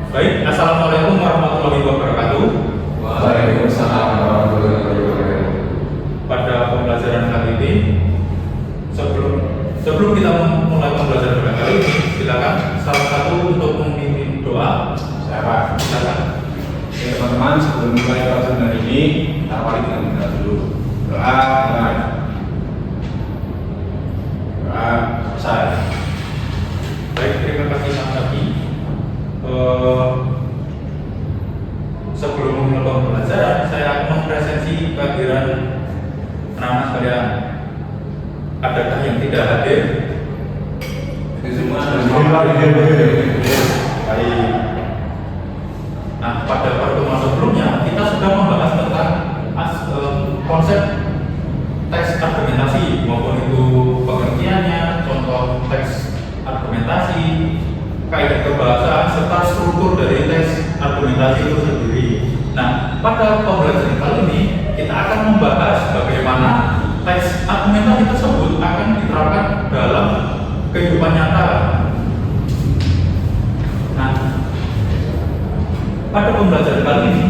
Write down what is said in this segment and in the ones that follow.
Baik, Assalamualaikum warahmatullahi wabarakatuh. Waalaikumsalam warahmatullahi wabarakatuh. Pada pembelajaran kali ini, sebelum kita mulai pembelajaran pada kali ini, silakan salah satu untuk memimpin doa. Siapa? Silakan. Oke, teman-teman, sebelum mulai pelajaran hari ini, kita awali dengan doa dulu. Doa, selesai. Baik, terima kasih Mas Nabi. Sebelum memulai pembelajaran, saya akan mempresentasi kehadiran anak-anak sekalian. Adakah yang tidak hadir? Itu semua Baik. Nah, pada pertemuan sebelumnya kita sudah membahas tentang konsep teks argumentasi, maupun itu pengertiannya, contoh teks argumentasi, kaidah kebahasaan, serta struktur dari teks argumentasi itu sendiri. Nah, pada pembelajaran kali ini kita akan membahas bagaimana teks argumentasi tersebut akan diterapkan dalam kehidupan nyata. Nah, pada pembelajaran kali ini,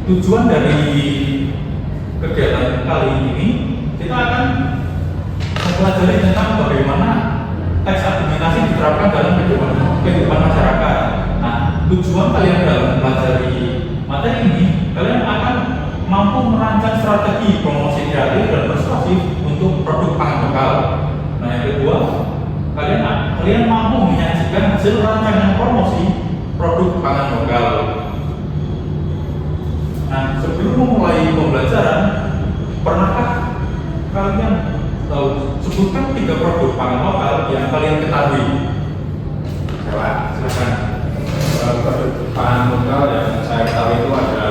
tujuan dari kegiatan kali ini kita akan mempelajari tentang bagaimana teks argumentasi diterapkan dalam kehidupan masyarakat. Nah, tujuan kalian dalam mempelajari materi ini, kalian akan mampu merancang strategi promosi kreatif dan persuasif untuk produk pangan lokal. Nah, yang kedua, kalian mampu menyajikan hasil rancangan promosi produk pangan lokal. Nah, sebelum memulai pembelajaran, pernahkah kalian tahu sebutkan 3 produk pangan lokal yang kalian ketahui? Silakan. produk pangan lokal yang saya ketahui itu ada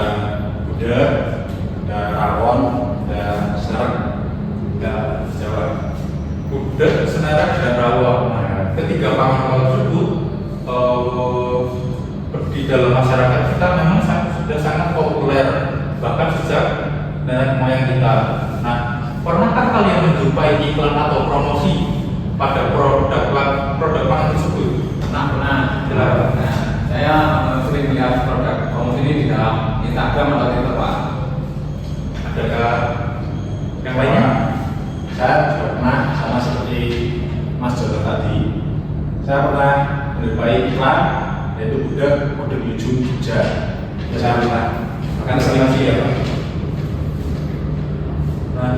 gudeg, ada rawon, ada senar, ada Jawa. Gudeg, senarak, dan rawon. Nah, ketiga pangan lokal tersebut di dalam masyarakat kita memang sudah sangat populer, bahkan sejak nenek moyang kita. Nah, pernahkah kalian menjumpai iklan atau promosi pada produk pangan tersebut? Pernah. Silakan. Nah, saya sering melihat produk promosi ini di dalam Instagram atau Twitter, Pak. Adakah yang lainnya? Saya juga pernah, sama seperti Mas Jono tadi, saya pernah menjumpai iklan yaitu gudeg ujung Jogja. Itu saya pernah. Bahkan sering ya, Pak. Nah,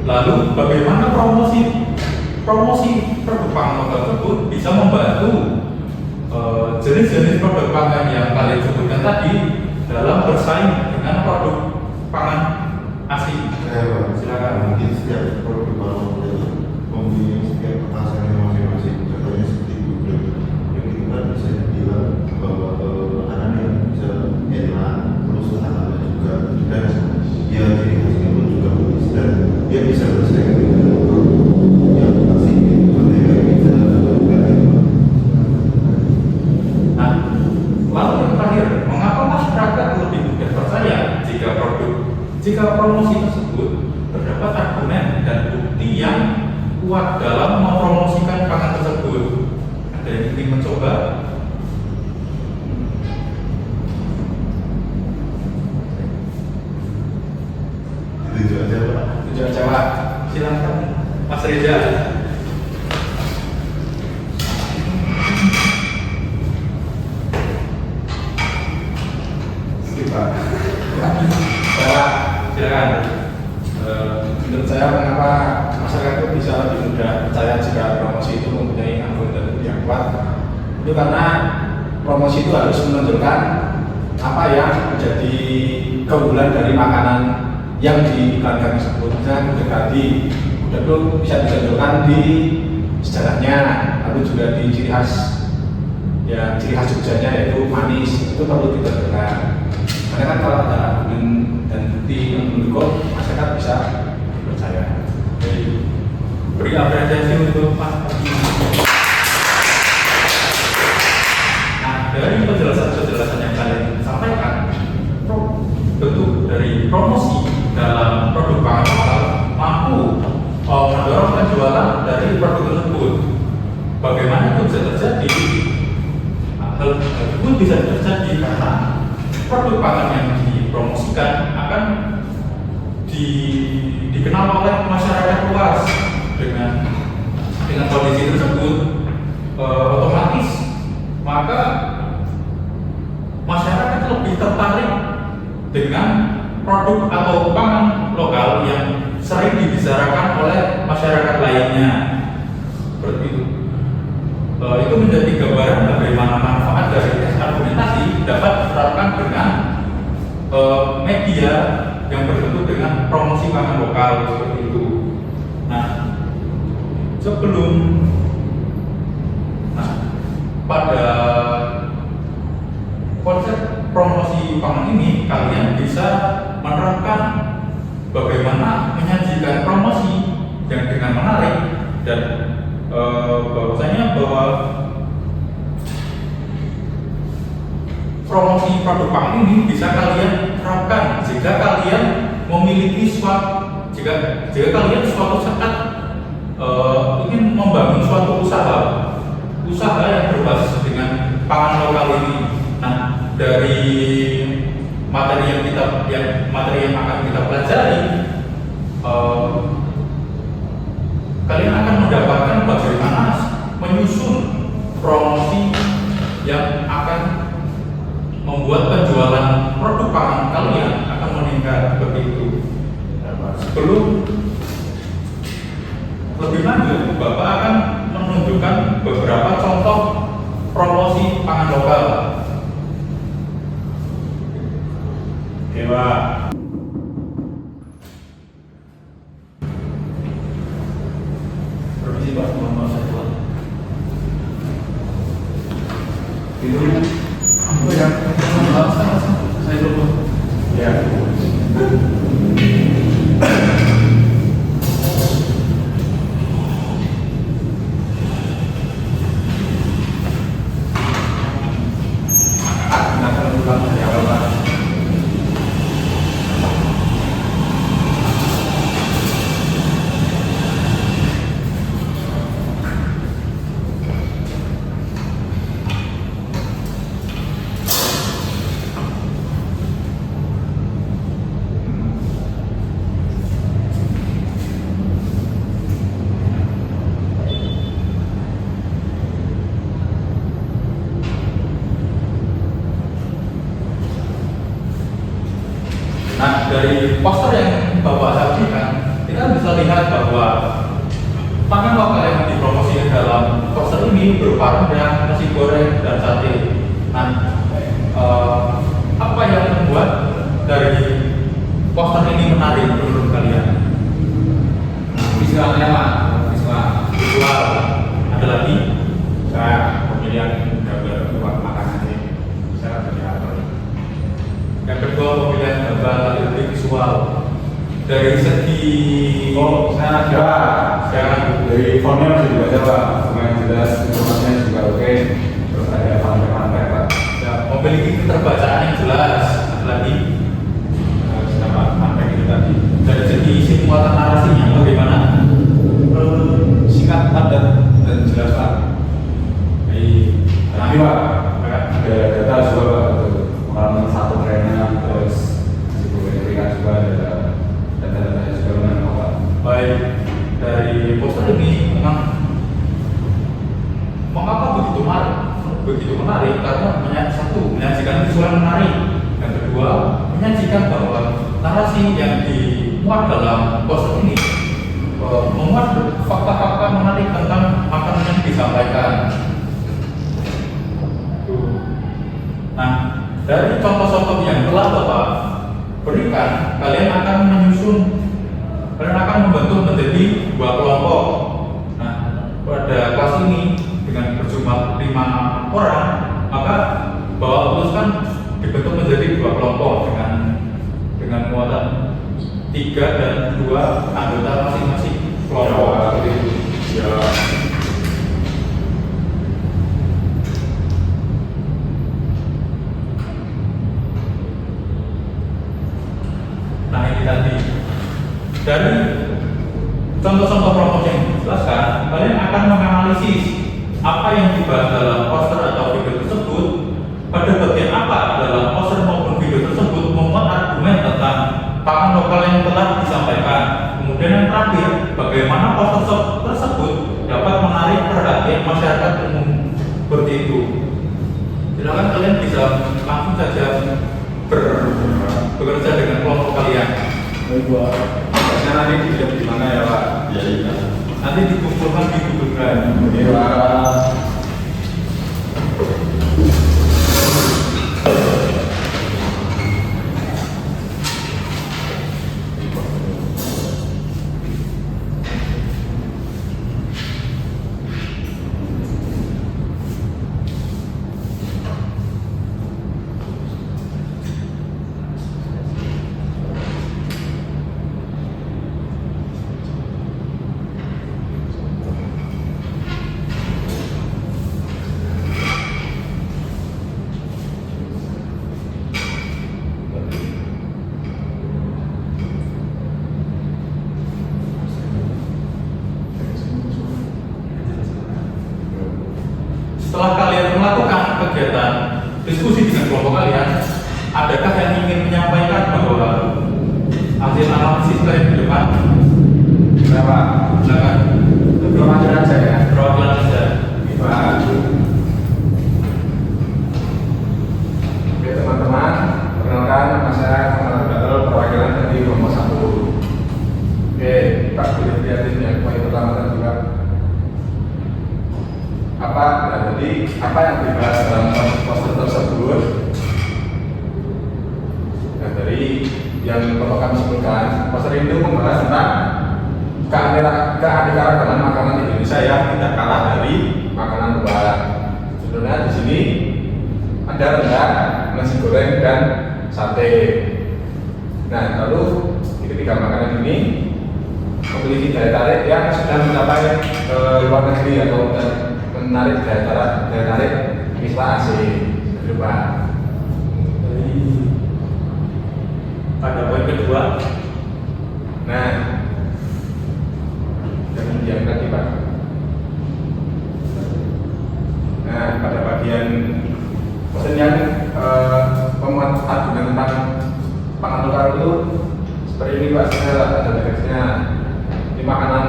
lalu bagaimana promosi produk pangan lokal tersebut bisa membantu jenis-jenis produk pangan yang kalian sebutkan tadi dalam bersaing dengan produk pangan asing? Silakan. Mungkin setiap produk pangan itu mempunyai setiap kemasannya masing-masing. Contohnya seperti gudeg yang itu kan bisa dibilang bahwa makanan yang bisa enak, terus halal juga, dan ya ciri khasnya pun juga bagus, dan dia bisa bersaing dengan produk yang asing itu mereka bisa lakukan itu. Nah, lalu yang terakhir, mengapa masyarakat lebih mudah percaya jika promosi tersebut terdapat argumen dan bukti yang kuat dalam mempromosikan pangan tersebut? Ada yang ingin mencoba? Itu aja Pak. Tujuan Jawa, silakan Mas Reza. Silakan. Menurut saya, mengapa masyarakat itu bisa lebih mudah percaya jika promosi itu mempunyai argumen yang kuat? Itu karena promosi itu harus menunjukkan apa yang menjadi keunggulan dari makanan yang diiklankan tersebut. Misalnya gudeg tadi, gudeg itu bisa ditunjukkan di sejarahnya, lalu juga di ciri khas Jogjanya yaitu manis, itu perlu ditunjukkan. Karena kan kalau ada argumen dan bukti yang mendukung, masyarakat bisa percaya. Beri apresiasi untuk Pak. Nah, dari penjelasan yang kalian sampaikan, bentuk dari promosi dalam produk pangan lokal mampu mendorong penjualan dari produk tersebut. Bagaimana itu bisa terjadi? Hal tersebut bisa terjadi karena produk pangan yang dipromosikan akan dikenal oleh masyarakat luas. Dengan kondisi tersebut otomatis maka masyarakat lebih tertarik dengan produk atau pangan lokal yang sering dibicarakan oleh masyarakat lainnya. Seperti itu. Itu menjadi gambaran bagaimana manfaat dari tes argumentasi dapat diterapkan dengan media yang berbentuk dengan promosi pangan lokal seperti itu. Nah, pada konsep promosi pangan ini kalian bisa menerapkan bagaimana menyajikan promosi yang dengan menarik dan bahwasanya bahwa promosi produk pangan ini bisa kalian terapkan jika kalian memiliki jika kalian suatu saat ingin membangun suatu usaha yang berbasis dengan pangan lokal ini. Nah, dari materi yang akan kita pelajari, kalian akan mendapatkan bagaimana menyusun promosi yang akan membuat penjualan produk pangan kalian akan meningkat seperti itu. Sebelum lebih lanjut, Bapak akan menunjukkan beberapa contoh promosi pangan lokal. Oke, Pak. Permisi, Pak, mohon saya buat. Itu ya, saya dulu. Ya. Nah, dari poster yang Bapak saksikan, kita bisa lihat bahwa pangan lokal yang dipromosikan dalam poster ini berupa rendang, nasi goreng, dan sate. Nah, apa yang membuat dari poster ini menarik menurut kalian? Visualnya, Pak. Visual. Ada lagi? Pemilihan gambar buat makanan ini bisa terlihat. Yang kedua, pemilihan gambar lebih visual. Dari segi saya sekarang dari fontnya masih dibaca, Pak. Lumayan jelas, informasinya juga oke. Terus ada pantai-pantai, Pak. Ya, memiliki keterbacaan yang jelas. Ada lagi? Sama pantai itu tadi. Dari segi isi muatan narasinya bagaimana? Singkat, padat, dan jelas, Pak. Nanti, Pak, ada data juga, Pak, untuk pengalaman satu trennya, terus signifikan juga ada data-data juga lumayan, Pak. Baik, dari poster ini memang mengapa begitu menarik? Karena menyajikan visual yang menarik. Yang kedua, menyajikan bahwa narasi yang dimuat dalam poster ini memuat fakta-fakta menarik tentang makanan yang disampaikan. Nah, dari contoh-contoh yang telah Bapak berikan, kalian akan membentuk menjadi dua kelompok. Nah, pada kelas ini dengan berjumlah 5 orang, maka Bapak putuskan dibentuk menjadi dua kelompok dengan muatan 3 dan 2 anggota masing-masing kelompok. Ya. Nah, ini tadi dari contoh-contoh promosi yang dijelaskan, kalian akan menganalisis apa yang dibahas dalam poster atau video tersebut pangan lokal yang telah disampaikan. Kemudian yang terakhir, bagaimana poster tersebut dapat menarik perhatian masyarakat umum. Seperti itu. Silakan kalian bisa langsung saja bekerja dengan kelompok kalian. Baik, Pak. Tugasnya nanti dilihat di mana ya, Pak? Jadi Nanti dikumpulkan di Google Drive. Oke, Pak. Setelah kalian melakukan kegiatan diskusi dengan kelompok kalian, adakah yang ingin menyampaikan bahwa hasil analisis kalian di depan? Berapa? Silakan. Perwakilan aja ya. Perwakilan saja. Pak. Oke, teman-teman, perkenalkan nama saya Muhammad Abdul, perwakilan dari kelompok 1. Oke, Pak, boleh lihatin yang poin pertama tadi, Pak. Jadi apa yang dibahas dalam poster tersebut? Dan dari yang perlu kami sebutkan, poster itu membahas tentang keanekaragaman makanan Indonesia yang tidak kalah dari makanan luar. Sebenarnya di sini ada rendang, nasi goreng, dan sate. Nah, lalu ketiga makanan ini memiliki daya tarik yang sudah mencapai ke luar negeri atau menarik daya tarik wisata asing. Coba. Pada poin kedua, Nah, kemudian tadi, Pak. Nah, pada bagian pesan yang pemuat argumen tentang pangan lokal itu seperti ini, Pak. Saya ada teksnya. Di makanan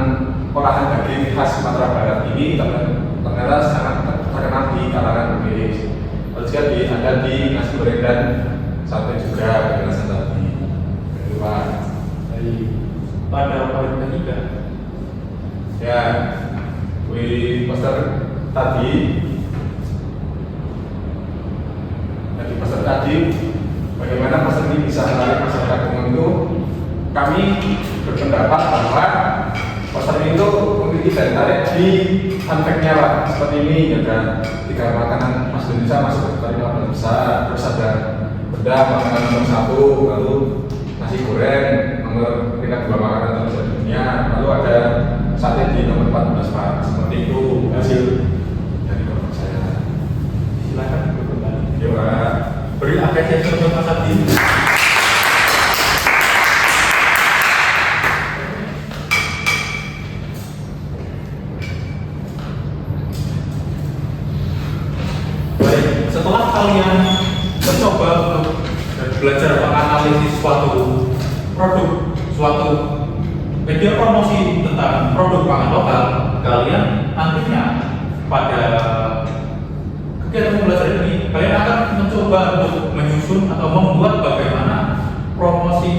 olahan daging khas Sumatera Barat ini ternyata sangat terkenal di kalangan Inggris. Lalu juga ada di nasi goreng dan sate juga penjelasan tadi. Kedua, pada poin ketiga, ya, di poster tadi, bagaimana poster ini bisa menarik masyarakat umum itu, kami berpendapat bahwa poster itu memiliki daya tarik di fun-fact-nya, Pak. Seperti ini, ada 3 makanan khas Indonesia masuk ke kategori besar, terus ada bedah makanan nomor 1, lalu nasi goreng nomor peringkat 2 makanan terbesar di dunia, lalu ada sate di nomor 14, Pak. Seperti itu hasil dari kelompok saya. silakan berkembang. Ya, Pak. Beri apresiasi untuk Mas Abdi. Baik, setelah kalian mencoba untuk belajar menganalisis suatu produk, suatu media promosi tentang produk pangan lokal, kalian nantinya pada kegiatan belajar ini kalian akan mencoba untuk menyusun atau membuat bagaimana promosi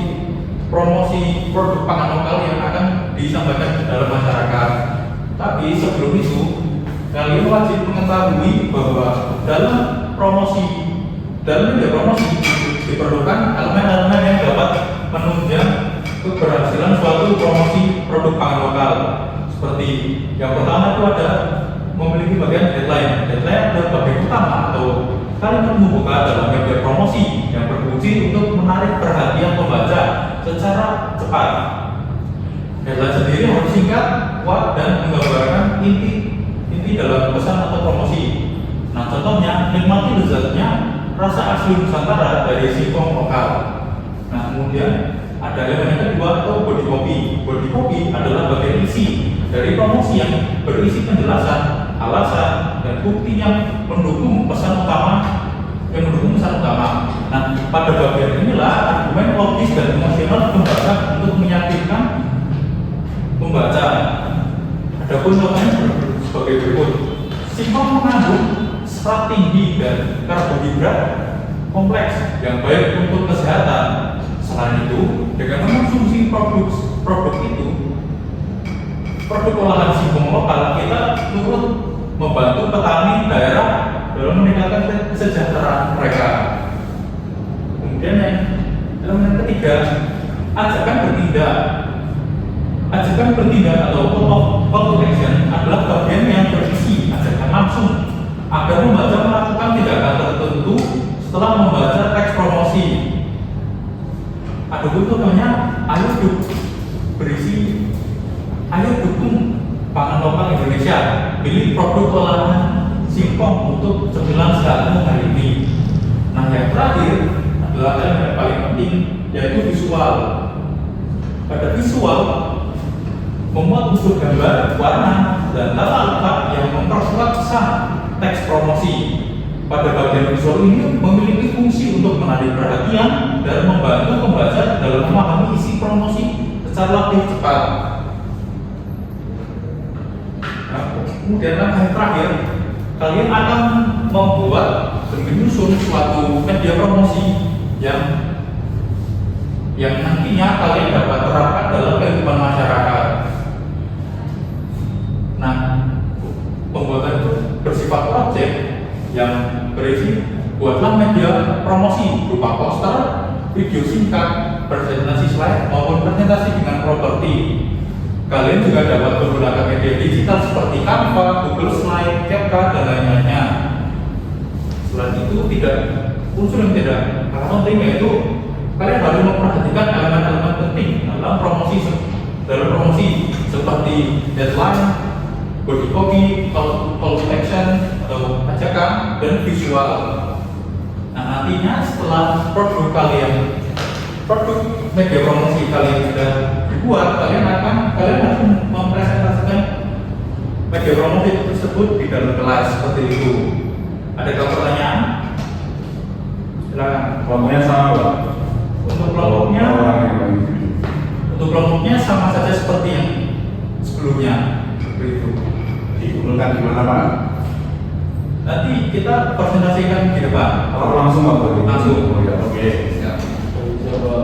produk pangan lokal yang akan disampaikan di dalam masyarakat. Tapi sebelum itu kalian wajib mengetahui bahwa dalam media promosi diperlukan elemen-elemen yang dapat menunjang keberhasilan suatu promosi produk pangan lokal. Seperti yang pertama itu ada memiliki bagian headline. Headline adalah bagian utama atau kalimat pembuka dalam media promosi yang berfungsi untuk menarik perhatian pembaca secara cepat. Headline sendiri harus singkat, kuat, dan menggambarkan inti dalam pesan atau promosi. Nah, contohnya, nikmati lezatnya rasa asli Nusantara dari singkong lokal. Nah, kemudian ada elemen yang kedua atau body copy. Body copy adalah bagian isi dari promosi yang berisi penjelasan, alasan, dan bukti yang mendukung pesan utama. Nah, pada bagian inilah argumen logis dan emosional karbohidrat kompleks yang baik untuk kesehatan. Selain itu, dengan mengonsumsi produk itu, produk olahan singkong lokal, kita turut membantu petani daerah dalam meningkatkan kesejahteraan mereka. Kemudian yang elemen ketiga, ajakan bertindak. Ajakan bertindak atau call to action adalah bagian yang berisi ajakan langsung agar membaca melakukan tindakan tertentu setelah membaca teks promosi. Ada contohnya, ayo dukung pangan lokal Indonesia, pilih produk olahan singkong untuk cemilan sehatmu hari ini. Nah, yang terakhir adalah yang paling penting, yaitu visual. Pada visual, memuat unsur gambar, warna, dan tata letak yang memperkuat pesan teks promosi. Pada bagian visual ini memiliki fungsi untuk menarik perhatian dan membantu pembaca dalam memahami isi promosi secara lebih cepat. Nah, kemudian yang terakhir, kalian akan membuat dan menyusun suatu media promosi yang nantinya kalian dapat terapkan dalam kehidupan masyarakat. Nah, pembuatan itu bersifat projek yang berisi buatlah media promosi berupa poster, video singkat, presentasi slide maupun presentasi dengan properti. Kalian juga dapat menggunakan media digital seperti Canva, Google Slide, CapCut, dan lain-lainnya. Selain itu, unsur yang tidak kalah penting yaitu kalian harus memperhatikan elemen-elemen penting dalam promosi seperti deadline, body copy, call to action atau ajakan, dan visual. Nah, nantinya setelah produk media promosi kalian sudah dibuat, kalian harus mempresentasikan media promosi tersebut di dalam kelas seperti itu. Adakah pertanyaan? Silakan. Kelompoknya sama, Pak. Untuk kelompoknya sama saja seperti yang sebelumnya. Seperti itu. Dikumpulkan gimana, Pak? Nanti kita presentasikan di depan. Langsung, Pak? Langsung. Oh, ya. Oke. Siap. Coba.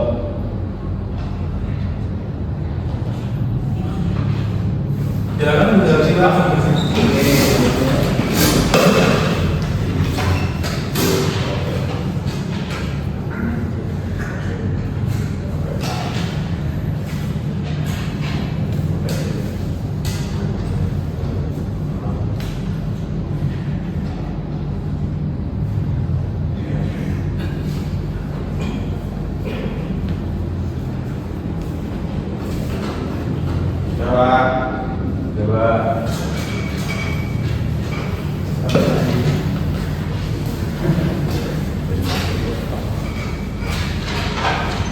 Silakan langsung bersih. Coba.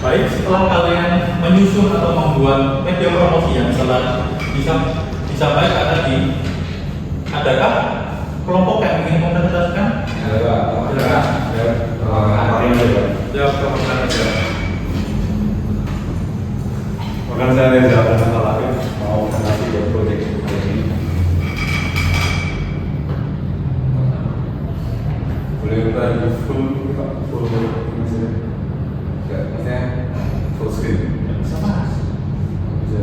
Baik, setelah kalian menyusun atau membuat media promosi yang telah disampaikan tadi, adakah kelompok yang ingin mempresentasikan? Ada, Pak. Silakan. Jawab pertanyaan saja. Bahkan saya Reza Alafif mau mengasih buat proyek ini. Boleh kita full maksudnya? Enggak, maksudnya full screen. Bisa mas. Bisa.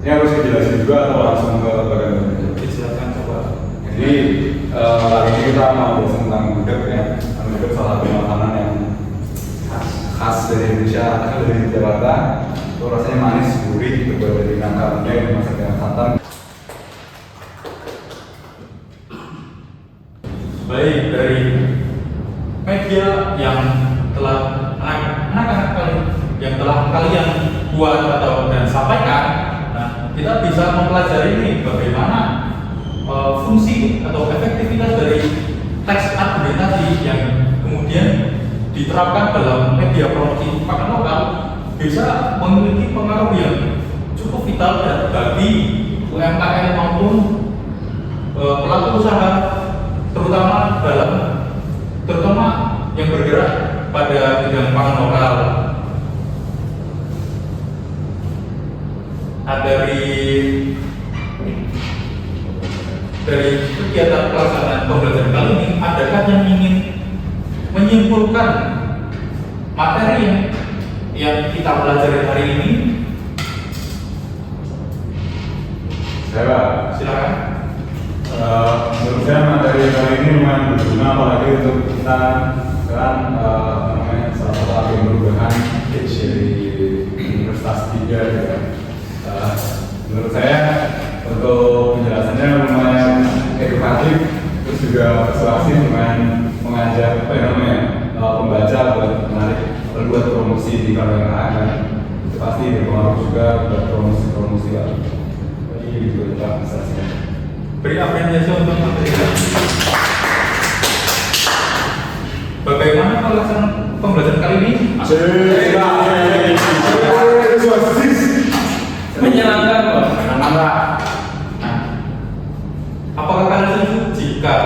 Ini harus dijelasin juga atau langsung ke bagian Silakan coba. Jadi hari ini kita mau bahas tentang gudeg ya. Gudeg salah satu makanan yang khas dari Indonesia, asal dari Jakarta. Itu rasanya manis, gurih, terbuat dari nangka rendang dan dimasak dengan santan. Baik, dari media yang telah kalian buat dan sampaikan, nah, kita bisa mempelajari ini bagaimana fungsi atau efektivitas dari teks argumentasi yang kemudian diterapkan dalam media promosi pangan lokal bisa memiliki pengaruh yang cukup vital bagi UMKM maupun pelaku usaha, terutama yang bergerak pada bidang pangan lokal. Nah, dari kegiatan pelaksanaan pembelajaran kali ini, adakah yang ingin menyimpulkan materi yang kita pelajari hari ini? Saya, Silakan. menurut saya materi kali ini lumayan berguna, apalagi untuk kita sekarang namanya salah satu agen perubahan pitch dari Universitas 3 gitu kan. Menurut saya untuk penjelasannya lumayan edukatif, terus juga persuasif, lumayan mengajak pembaca buat menarik, buat promosi di kalangan kan. Itu pasti berpengaruh juga buat promosi lah. Jadi gitu kita presentasinya. Beri apresiasi untuk materi ini. Bagaimana pelaksanaan pembelajaran kali ini? Menyenangkan kok. Nah, apakah kalian setuju jika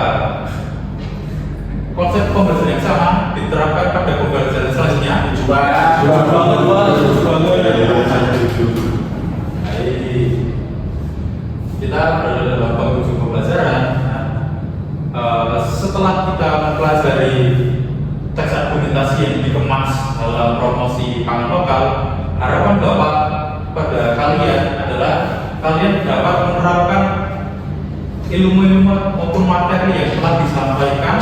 konsep pembelajaran yang sama diterapkan pada pembelajaran selanjutnya? Kita berada dalam penghujung pembelajaran. Setelah kita mempelajari teks argumentasi yang dikemas dalam promosi pangan lokal, harapan Bapak pada kalian adalah kalian dapat menerapkan ilmu-ilmu maupun materi yang telah disampaikan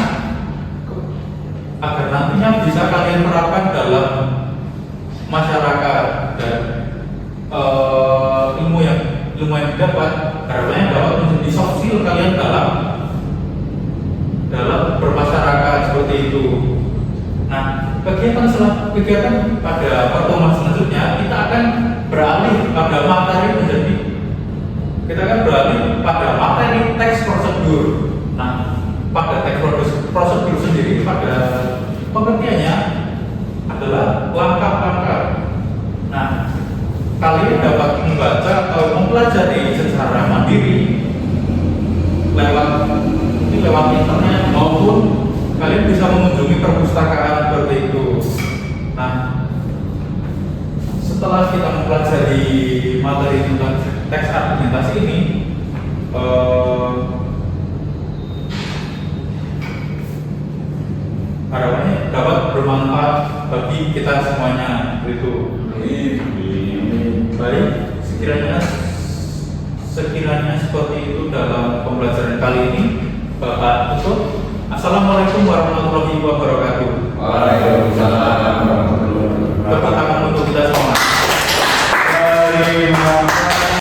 agar nantinya bisa kalian terapkan dalam masyarakat, dan ilmu yang didapat harapannya dapat menjadi soft skill kalian dalam bermasyarakat seperti itu. Nah, kegiatan pada pertemuan selanjutnya kita akan beralih pada materi teks prosedur. Nah, pada teks prosedur sendiri pada pengertiannya adalah langkah-langkah. Nah, kalian dapat membaca atau mempelajari secara mandiri lewat internet, maupun kalian bisa mengunjungi perpustakaan seperti itu. Nah, setelah kita mempelajari materi tentang teks argumentasi ini, harapannya dapat bermanfaat bagi kita semuanya. Itu. Baik, sekiranya seperti itu dalam pembelajaran kali ini. Bapak tutup. Assalamualaikum warahmatullahi wabarakatuh. Waalaikumsalam.